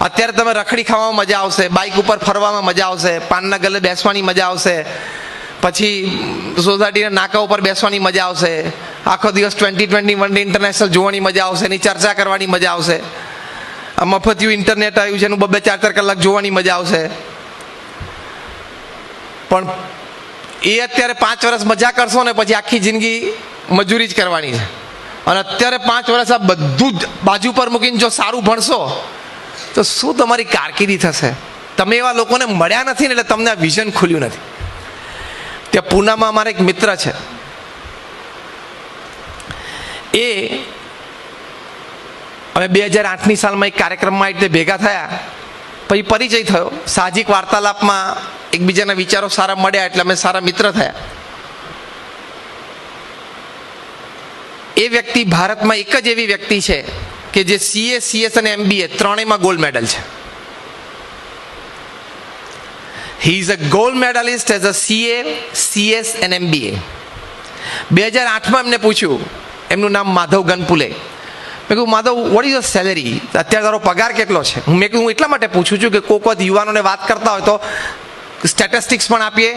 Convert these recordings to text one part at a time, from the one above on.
અત્યારે તમે રખડી ખાવામાં મજા આવશે, બાઇક ઉપર ફરવામાં મજા આવશે, પાનના ગલે બેસવાની મજા આવશે, પછી સોસાયટીના નાકા ઉપર બેસવાની મજા આવશે, આખો દિવસ 2020 વન ડે ઇન્ટરનેશનલ જોવાની મજા આવશે, એની ચર્ચા કરવાની મજા આવશે, આ મફતિયું ઇન્ટરનેટ આવ્યું છે એનું 2-4 કલાક જોવાની મજા આવશે. પણ એ અત્યારે 5 વર્ષ મજા કરશો ને પછી આખી જિંદગી મજૂરી જ કરવાની છે. અને અત્યારે 5 વર્ષ આ બધું જ બાજુ પર મૂકીને જો સારું ભણશો તો શું તમારી કારકિર્દી થશે? તમે એવા લોકોને મળ્યા નથી ને એટલે તમને આ વિઝન ખુલ્યું નથી. ત્યાં પૂનામાં અમારા એક મિત્ર છે, એ અમે 2008ની સાલમાં એક કાર્યક્રમમાં એટલે ભેગા થયા, પછી પરિચય થયો, સાહજિક વાર્તાલાપમાં એકબીજાના વિચારો સારા મળ્યા એટલે અમે સારા મિત્ર થયા. એ વ્યક્તિ ભારતમાં એક જ એવી વ્યક્તિ છે કે જે CA, CS અને MBA ત્રણેયમાં ગોલ્ડ મેડલ છે. He is a gold medalist as a CA, CS and MBA. 2008માં એમને પૂછ્યું, એમનું નામ માધવ ગનપુલે. મેં કહ્યું Madhav, what is your salary? અત્યારે તારો પગાર કેટલો છે? મેં કહ્યું હું એટલા માટે પૂછું છું કે કોઈક વખત યુવાનોને વાત કરતા હોય તો સ્ટેટિસ્ટિક્સ પણ આપીએ,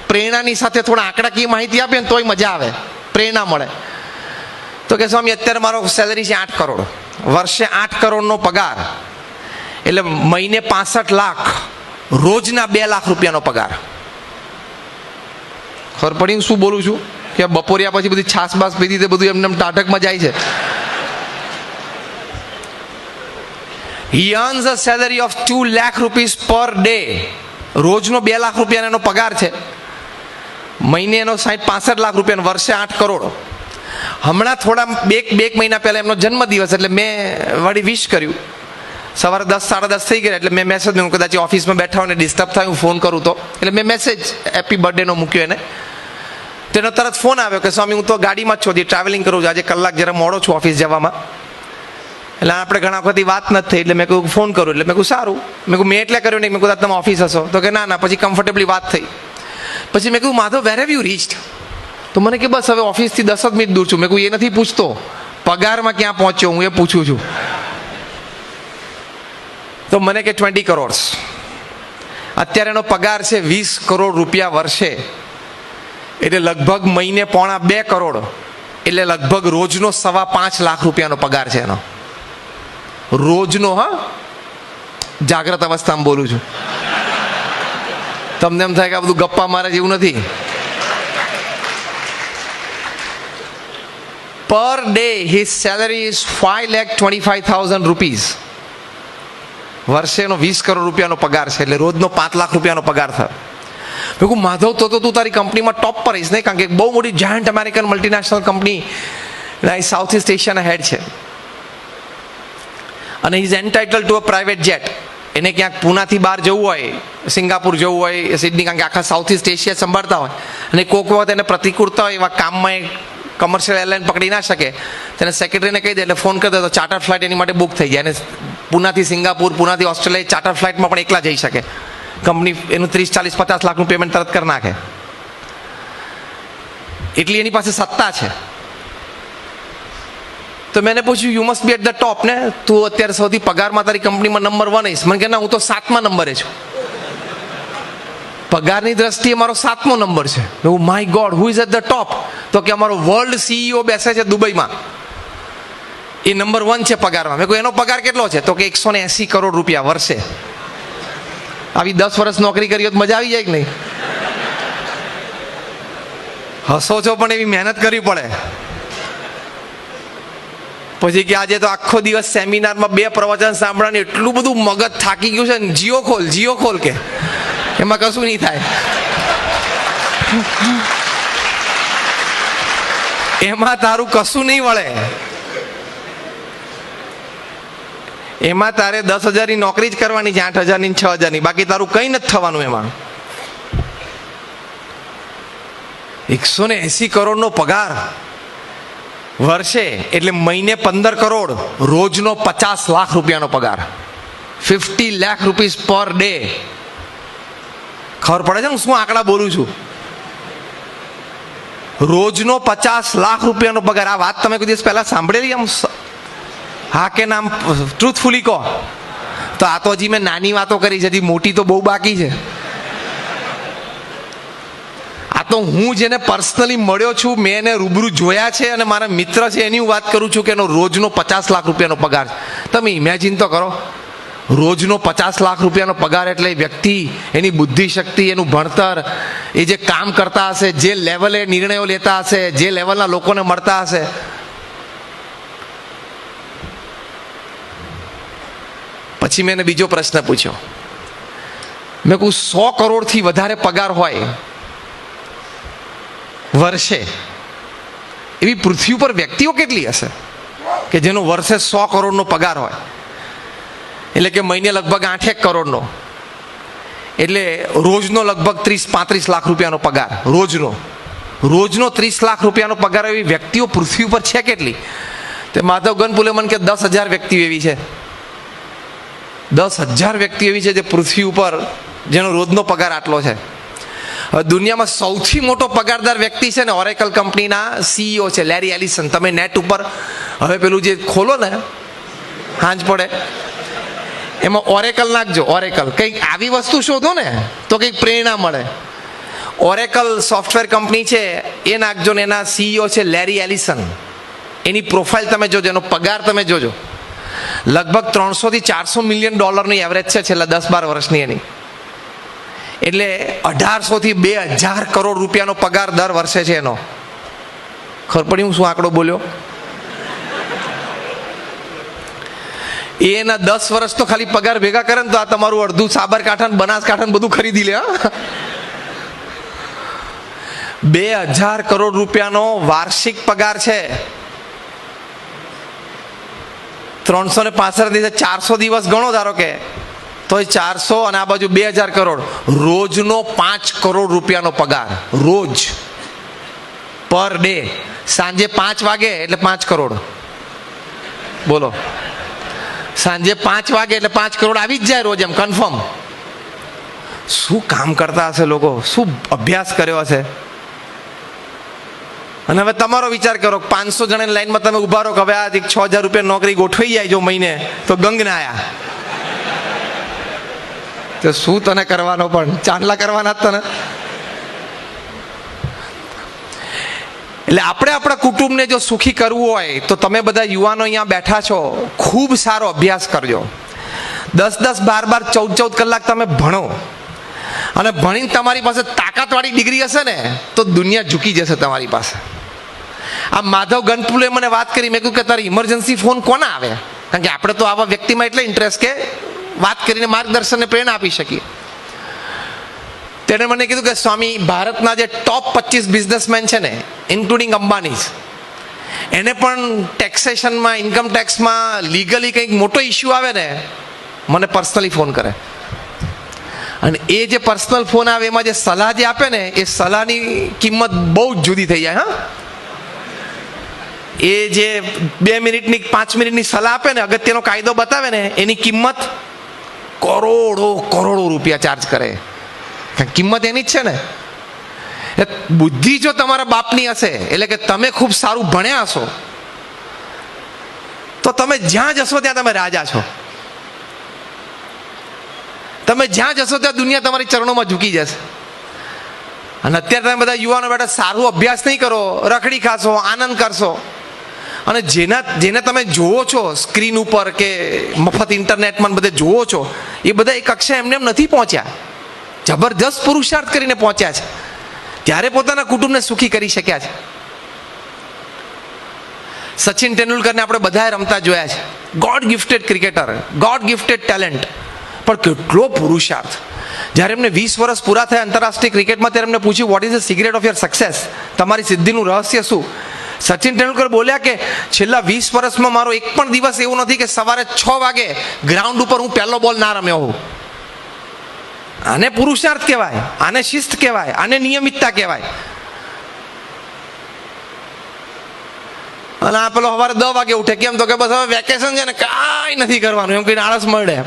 પ્રેરણાની સાથે થોડા આંકડાકીય માહિતી આપીએ ને તોય મજા આવે, પ્રેરણા મળે. તો કે સ્વામી અત્યારે મારો સેલેરી છે 8 કરોડ, વર્ષે 8 કરોડનો પગાર, એટલે મહિને 65 લાખ, રોજના 2 લાખ રૂપિયાનો પગાર. ખબર પડી શું બોલું છું? કે બપોરિયા પછી બધી છાસ બાસ પીધી તે બધું એમને ટાઢકમાં જાય છે. He earns a salary of 2 lakh rupees per day. રોજનો 2 lakh રૂપિયાનો એનો પગાર છે, મહિને એનો 65 લાખ રૂપિયા, વર્ષે 8 કરોડ. હમણાં થોડા બે મહિના પહેલા એમનો જન્મદિવસ એટલે મેં વળી વિશ કર્યું. સવારે 10-10:30 થઈ ગયા એટલે મેં મેસેજ મૂક્યો, કદાચ ઓફિસમાં બેઠા હોય ને ડિસ્ટર્બ થાય હું ફોન કરું તો, એટલે મેં મેસેજ હેપી બર્થડેનો મૂક્યો એને. તેનો તરત ફોન આવ્યો કે સ્વામી હું તો ગાડીમાં જ છું, ટ્રાવેલિંગ કરું છું, આજે કલાક જરા મોડો છું ઓફિસ જવામાં, એટલે આપણે ઘણા વખત વાત નથી થઈ, એટલે મેં કહ્યું ફોન કરું. એટલે મેં કહ્યું સારું. મેં કહ્યું મેં એટલે કર્યો નહીં, મેં કહ્યું તમે ઓફિસ હશો? તો કે ના. પછી કમ્ફર્ટેબલી વાત થઈ. પછી મેં કહ્યું માધવ, વેર હેવ યુ રીચ્ડ? તો મને કે બસ હવે ઓફિસથી 10 જ મિનિટ દૂર છું. મેં કહ્યું એ નથી પૂછતો, પગારમાં ક્યાં પહોંચ્યો હું એ પૂછું છું. તો મને કે 20 કરોડ. અત્યારે એનો પગાર છે 20 કરોડ રૂપિયા વર્ષે, એટલે લગભગ મહિને 1.25 કરોડ, એટલે લગભગ રોજનો 5.25 લાખ રૂપિયાનો પગાર છે એનો, રોજનો. હા, જાગ્રત અવસ્થામાં બોલું છું. તમને એમ થાય કે આ બધું ગપ્પા મારે જેવું નથી. Per day his salary is 5,25,000 rupees. વર્ષેનો 20 કરોડ રૂપિયાનો પગાર છે, એટલે રોજનો 5 લાખ રૂપિયાનો પગાર થાય. મેં કહું માધવ, તો તું તારી કંપનીમાં ટોપ પર રહીશ નહીં, કારણ કે બહુ મોટી giant American multinational company south east એશિયાના હેડ છે, અને is entitle to a private jet. એને ક્યાંક પૂનાથી બહાર જવું હોય, સિંગાપુર જવું હોય, સિડની, કારણ કે આખા સાઉથ ઇસ્ટ એશિયા સંભાળતા હોય, અને કોઈક વખત એને પ્રતિકૂળતા હોય એવા કામમાં એ કમર્શિયલ એરલાઇન પકડી ના શકે, તેને સેક્રેટરીને કહી દે એટલે ફોન કરી દે તો ચાર્ટર ફ્લાઇટ એની માટે બુક થઈ જાય, અને પૂનાથી સિંગાપુર, પૂનાથી ઓસ્ટ્રેલિયા ચાર્ટર ફ્લાઇટમાં પણ એકલા જઈ શકે. કંપની એનું 30-40-50 લાખનું પેમેન્ટ તરત કરી નાખે, એટલી એની પાસે સત્તા છે. તો મેં પૂછ્યું, you must be at the top ને, તું અત્યારે સૌથી પગારમાં તારી કંપનીમાં નંબર 1 આવીશ? મને કે ના, હું તો 7મા નંબરે છું, પગારની દ્રષ્ટિએ મારો 7મો નંબર છે. My god, who is at the top? તો કે અમારો વર્લ્ડ CEO બેસે છે દુબઈમાં, એ નંબર 1 છે પગારમાં. મેં કહ્યું એનો પગાર કેટલો છે? તો કે 180 કરોડ રૂપિયા વર્ષે. આવી 10 વર્ષ નોકરી કરી હોત મજા આવી જાય કે નહીં? હસો છો પણ એવી મહેનત કરવી પડે. પછી કે આજે તો આખો દિવસ સેમિનારમાં 2 પ્રવચન સાંભળવાની એટલું બધું મગજ થાકી ગયું છે ને, જીઓ ખોલ કે એમાં કશું નહીં થાય, એમાં તારું કશું નહીં વળે, એમાં તારે 10,000ની નોકરી જ કરવાની છે, 8,000ની 6,000ની, બાકી તારું કંઈ નથી થવાનું એમાં. 180 કરોડનો પગાર વર્ષે, એટલે મહિને 15 કરોડ, રોજનો 50 લાખ રૂપિયાનો પગાર, 50 લાખ રૂપીઝ પર ડે. ખબર પડે છે ને શું આંકડા બોલું છું? રોજનો 50 લાખ રૂપિયાનો પગાર. આ વાત તમે કોઈ દિવસ પહેલા સાંભળેલી? આમ હા કે નામ ટ્રુથફુલી કહો. તો આ તો હજી મેં નાની વાતો કરી છે, હજી મોટી તો બહુ બાકી છે. આ તો હું જેને પર્સનલી મળ્યો છું, મેં એને રૂબરૂ જોયા છે અને મારા મિત્ર છે એની હું વાત કરું છું કે એનો રોજનો 50 લાખ રૂપિયાનો પગાર છે. તમે ઇમેજિન તો કરો, રોજનો 50 લાખ રૂપિયાનો પગાર એટલે વ્યક્તિ, એની બુદ્ધિ શક્તિ, એનું ભણતર, એ જે કામ કરતા હશે, જે લેવલે નિર્ણયો લેતા હશે, જે લેવલના લોકોને મળતા હશે. પછી મેં એને બીજો પ્રશ્ન પૂછ્યો. મેં કહું 100 કરોડથી વધારે પગાર હોય વર્ષે, એવી પૃથ્વી ઉપર વ્યક્તિઓ કેટલી હશે કે જેનો વર્ષે 100 કરોડનો પગાર હોય? એટલે કે મહિને લગભગ 8-1 કરોડનો, એટલે રોજનો લગભગ 30-35 લાખ રૂપિયાનો પગાર. રોજનો 30 લાખ રૂપિયાનો પગાર એવી વ્યક્તિઓ પૃથ્વી ઉપર છે કેટલી? તે માધવ ગનપુલે મને કે 10,000 વ્યક્તિઓ એવી છે. 10,000 વ્યક્તિઓ એવી છે જે પૃથ્વી ઉપર જેનો રોજનો પગાર આટલો છે. હવે દુનિયામાં સૌથી મોટો પગારદાર વ્યક્તિ છે ને, ઓરેકલ કંપનીના CEO છે, લેરી એલિસન. તમે નેટ ઉપર હવે પેલું જે ખોલો ને હાંજ પડે, એમાં ઓરેકલ નાખજો. ઓરેકલ કંઈક આવી વસ્તુ શોધો ને તો કંઈક પ્રેરણા મળે. ઓરેકલ સોફ્ટવેર કંપની છે એ નાખજો ને એના CEO છે લેરી એલિસન. એની પ્રોફાઇલ તમે જોજો, એનો પગાર તમે જોજો. લગભગ 300 થી 400 મિલિયન ડોલરની એવરેજ છે છેલ્લા 10-12 વર્ષની એની. એટલે 1800 થી 2000 કરોડ રૂપિયાનો પગાર દર વર્ષે છે એનો. ખબર પડી હું શું આંકડો બોલ્યો? એના 10 વર્ષ તો ખાલી પગાર ભેગા કરે ને તો આ તમારું અડધું સાબરકાંઠા ને બનાસકાંઠા ને બધું ખરીદી લે. 2000 કરોડ રૂપિયાનો વાર્ષિક પગાર છે. 365 દિવસ 400 દિવસ ગણો ધારો કે, તો 400 અને આ બાજુ 2000 કરોડ. રોજનો 5 કરોડ રૂપિયાનો પગાર, રોજ પર ડે. સાંજે 5 વાગે એટલે 5 કરોડ. બોલો, સાંજે 5 વાગે એટલે 5 કરોડ આવી જ જાય રોજ, એમ કન્ફર્મ. શું કામ કરતા હશે લોકો, શું અભ્યાસ કર્યો હશે? અને હવે તમારો વિચાર કરો, 500 જણાની લાઈનમાં તમે ઉભા રહો કે હવે આ 6,000 રૂપિયા નોકરી ગોઠવાઈ જાય જો મહિને, તો ગંગ ના આયા. તો શું તને કરવાનો, પણ ચાંદલા કરવાના તને. એટલે આપણે આપણા કુટુંબને જો સુખી કરવું હોય તો તમે બધા યુવાનો અહીંયા બેઠા છો, ખૂબ સારો અભ્યાસ કરજો. 10-10, 12-12, 14-14 કલાક તમે ભણો, અને ભણીને તમારી પાસે તાકાતવાળી ડિગ્રી હશે ને તો દુનિયા ઝૂકી જશે તમારી પાસે. આ માધવ ગનપુલે મને વાત કરી, મેં કહ્યું કે તારી ઇમરજન્સી ફોન કોના આવે? કારણ કે આપણે તો આવા વ્યક્તિમાં એટલે ઇન્ટરેસ્ટ કે વાત કરીને માર્ગદર્શનને પ્રેરણા આપી શકીએ. તેણે મને કીધું કે સ્વામી, ભારતના જે ટોપ 25 બિઝનેસમેન છે ને, ઇન્ક્લુડિંગ અંબાની, એને પણ ટેક્સેશનમાં, ઇન્કમ ટેક્સમાં, લીગલી કંઈક મોટો ઇસ્યુ આવે ને, મને પર્સનલી ફોન કરે. અને એ જે પર્સનલ ફોન આવે એમાં જે સલાહ જે આપે ને, એ સલાહની કિંમત બહુ જ જુદી થઈ જાય. હા, એ જે 2 મિનિટની 5 મિનિટની સલાહ આપે ને, અગત્યનો કાયદો બતાવે ને, એની કિંમત કરોડો રૂપિયા ચાર્જ કરે. કિંમત એની જ છે ને. બુદ્ધિ જો તમારા બાપની હશે, એટલે કે તમે ખૂબ સારું ભણ્યા હશો, તો તમે જ્યાં જશો ત્યાં તમે રાજા છો. તમે જ્યાં જશો ત્યાં દુનિયા તમારી ચરણોમાં ઝૂકી જશે. અને અત્યારે તમે બધા યુવાનો બેઠા સારું અભ્યાસ નહીં કરો, રખડી ખાશો, આનંદ કરશો. અને જેને તમે જોવો છો સ્ક્રીન ઉપર કે મફત ઇન્ટરનેટમાં બધે જોવો છો, એ બધા એક કક્ષા એમને એમ નથી પહોંચ્યા, જબરદસ્ત પુરુષાર્થ કરીને પહોંચ્યા છે, ત્યારે પોતાના કુટુંબને સુખી કરી શક્યા છે. સચિન તેંડુલકરને આપણે બધાએ રમતા જોયા છે. God gifted cricketer, God gifted talent, પણ કેટલો પુરુષાર્થ. જ્યારે એમને 20 વર્ષ પૂરા થયા આંતરરાષ્ટ્રીય ક્રિકેટમાં, ત્યારે એમને પૂછ્યું, what is the secret of your success? તમારી સિદ્ધિનું રહસ્ય શું? સચિન તેંડુલકર બોલ્યા કે છેલ્લા 20 વર્ષમાં મારો એક પણ દિવસ એવું નથી કે સવારે 6 વાગે ગ્રાઉન્ડ ઉપર હું પહેલો બોલ ના રમ્યો હોઉં. આને પુરુષાર્થ કહેવાય, આને શિસ્ત કહેવાય, આને નિયમિતતા કહેવાય. અને આ પેલો સવારે 10 વાગે ઉઠે, કેમ? તો કે બસ હવે વેકેશન છે ને, કાંઈ નથી કરવાનું, એમ કહીને આળસ મળે.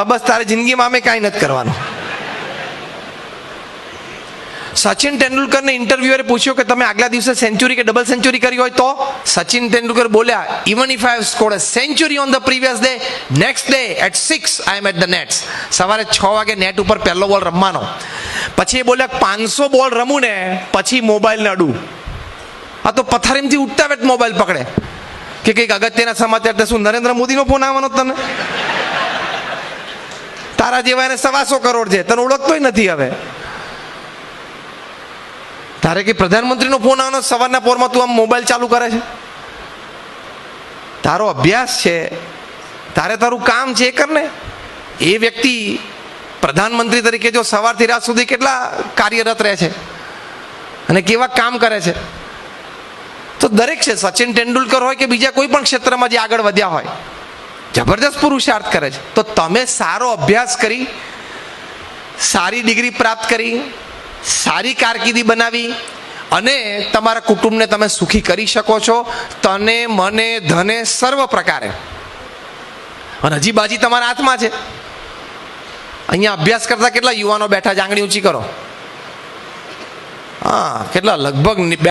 બસ તારે જિંદગીમાં અમે કાંઈ નથી કરવાનું. સચિન તેંડુલકરને ઇન્ટરવ્યુઅરે પૂછ્યું કે તમે આગલા દિવસે સેન્ચુરી કે ડબલ સેન્ચુરી કરી હોય તો સચિન તેંડુલકર બોલ્યા, even if I have scored a century on the previous day, next day at 6 I am at the nets. સવારે 6 વાગે નેટ ઉપર પહેલો બોલ રમવાનો. પછી એ બોલ્યા 500 બોલ રમું ને પછી મોબાઈલ અડું. આ તો પથારીમથી ઉઠતા વેત મોબાઈલ પકડે કે કંઈક અગત્યના સમાચાર. શું નરેન્દ્ર મોદીનો ફોન આવવાનો તને? તારા જેવા એને 125 કરોડ છે, તને ઓળખતોય નથી. હવે તારે કે પ્રધાનમંત્રીનો ફોન આવવાનો સવારના પોરમાં તું આમ મોબાઈલ ચાલુ કરે છે? તારો અભ્યાસ છે, તારે તારું કામ છે એ કર ને. એ વ્યક્તિ પ્રધાનમંત્રી તરીકે જો સવારથી રાત સુધી કેટલા કાર્યરત રહે છે અને કેવા કામ કરે છે. તો દરેક છે, સચિન તેંડુલકર હોય કે બીજા કોઈ પણ ક્ષેત્રમાં જે આગળ વધ્યા હોય, જબરદસ્ત પુરુષાર્થ કરે છે. તો તમે સારો અભ્યાસ કરી, સારી ડિગ્રી પ્રાપ્ત કરી, સારી કારકિર્દી બનાવી અને તમારા કુટુંબને તમે સુખી કરી શકો છો, તને મને ધને સર્વ પ્રકારે. અને હજી બાજી તમારા હાથમાં છે. અહીંયા અભ્યાસ કરતા કેટલા યુવાનો બેઠા છે? આંગળી ઊંચી કરો. હા, કેટલા? લગભગ